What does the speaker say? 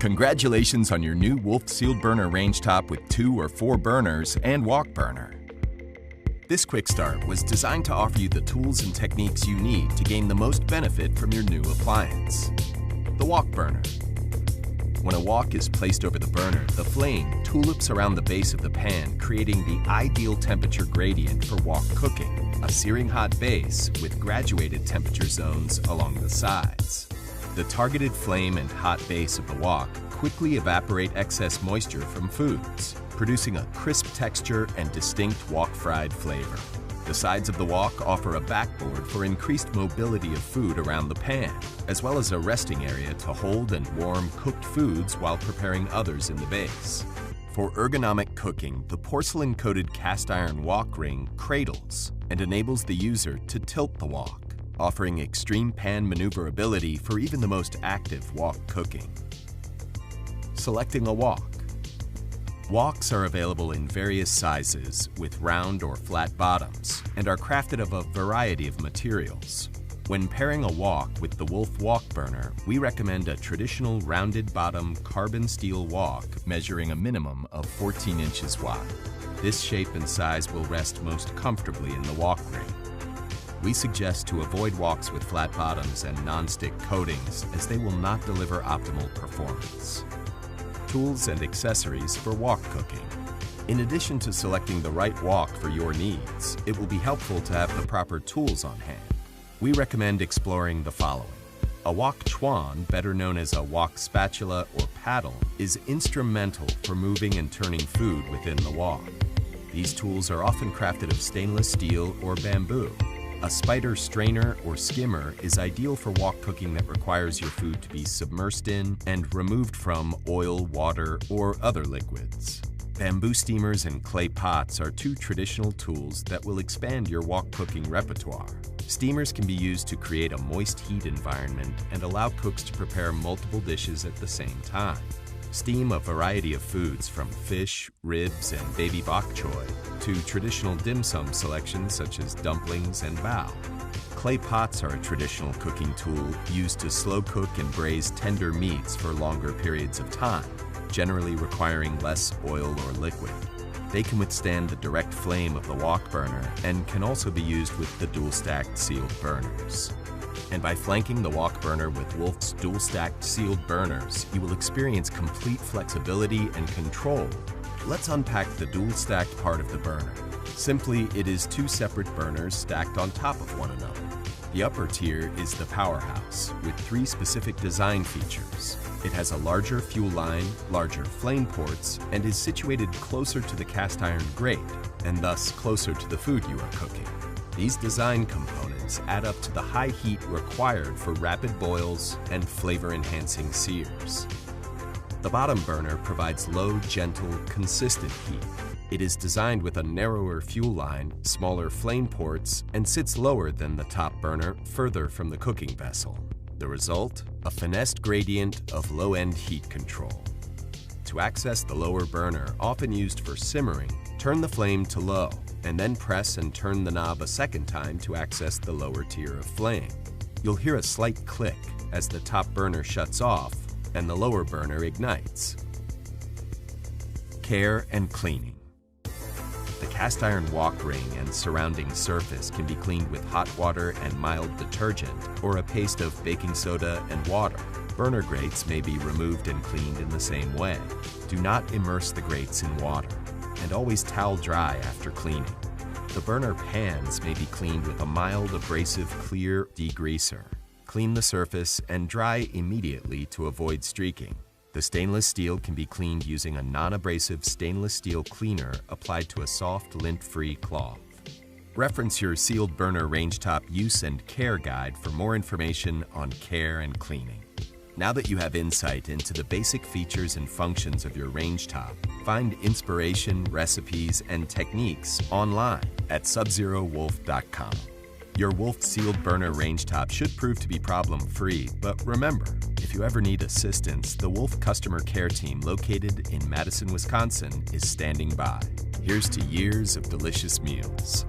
Congratulations on your new Wolf Sealed Burner Rangetop with 2 or 4 burners and wok burner. This quick start was designed to offer you the tools and techniques you need to gain the most benefit from your new appliance. The wok burner. When a wok is placed over the burner, the flame tulips around the base of the pan, creating the ideal temperature gradient for wok cooking, a searing hot base with graduated temperature zones along the sides. The targeted flame and hot base of the wok quickly evaporate excess moisture from foods, producing a crisp texture and distinct wok-fried flavor. The sides of the wok offer a backboard for increased mobility of food around the pan, as well as a resting area to hold and warm cooked foods while preparing others in the base. For ergonomic cooking, the porcelain-coated cast iron wok ring cradles and enables the user to tilt the wok, offering extreme pan maneuverability for even the most active wok cooking. Selecting a wok. Woks are available in various sizes with round or flat bottoms and are crafted of a variety of materials. When pairing a wok with the Wolf wok burner, we recommend a traditional rounded bottom carbon steel wok measuring a minimum of 14 inches wide. This shape and size will rest most comfortably in the wok ring. We suggest to avoid woks with flat bottoms and non-stick coatings as they will not deliver optimal performance. Tools and accessories for wok cooking. In addition to selecting the right wok for your needs, it will be helpful to have the proper tools on hand. We recommend exploring the following. A wok chuan, better known as a wok spatula or paddle, is instrumental for moving and turning food within the wok. These tools are often crafted of stainless steel or bamboo. A spider strainer or skimmer is ideal for wok cooking that requires your food to be submersed in and removed from oil, water, or other liquids. Bamboo steamers and clay pots are 2 traditional tools that will expand your wok cooking repertoire. Steamers can be used to create a moist heat environment and allow cooks to prepare multiple dishes at the same time. Steam a variety of foods from fish, ribs, and baby bok choy to traditional dim sum selections such as dumplings and bao. Clay pots are a traditional cooking tool used to slow cook and braise tender meats for longer periods of time, generally requiring less oil or liquid. They can withstand the direct flame of the wok burner and can also be used with the dual-stacked sealed burners. And by flanking the wok burner with Wolf's dual-stacked sealed burners, you will experience complete flexibility and control. Let's unpack the dual-stacked part of the burner. Simply, it is 2 separate burners stacked on top of one another. The upper tier is the powerhouse, with 3 specific design features. It has a larger fuel line, larger flame ports, and is situated closer to the cast iron grate, and thus closer to the food you are cooking. These design components add up to the high heat required for rapid boils and flavor-enhancing sears. The bottom burner provides low, gentle, consistent heat. It is designed with a narrower fuel line, smaller flame ports, and sits lower than the top burner, further from the cooking vessel. The result? A finessed gradient of low-end heat control. To access the lower burner, often used for simmering, turn the flame to low, and then press and turn the knob a second time to access the lower tier of flame. You'll hear a slight click as the top burner shuts off and the lower burner ignites. Care and cleaning. The cast iron wok ring and surrounding surface can be cleaned with hot water and mild detergent or a paste of baking soda and water. Burner grates may be removed and cleaned in the same way. Do not immerse the grates in water, and always towel dry after cleaning. The burner pans may be cleaned with a mild abrasive clear degreaser. Clean the surface and dry immediately to avoid streaking. The stainless steel can be cleaned using a non-abrasive stainless steel cleaner applied to a soft lint-free cloth. Reference your Sealed Burner Rangetop use and care guide for more information on care and cleaning. Now that you have insight into the basic features and functions of your Rangetop, find inspiration, recipes, and techniques online at SubzeroWolf.com. Your Wolf Sealed Burner Rangetop should prove to be problem-free, but remember, if you ever need assistance, the Wolf Customer Care Team located in Madison, Wisconsin is standing by. Here's to years of delicious meals.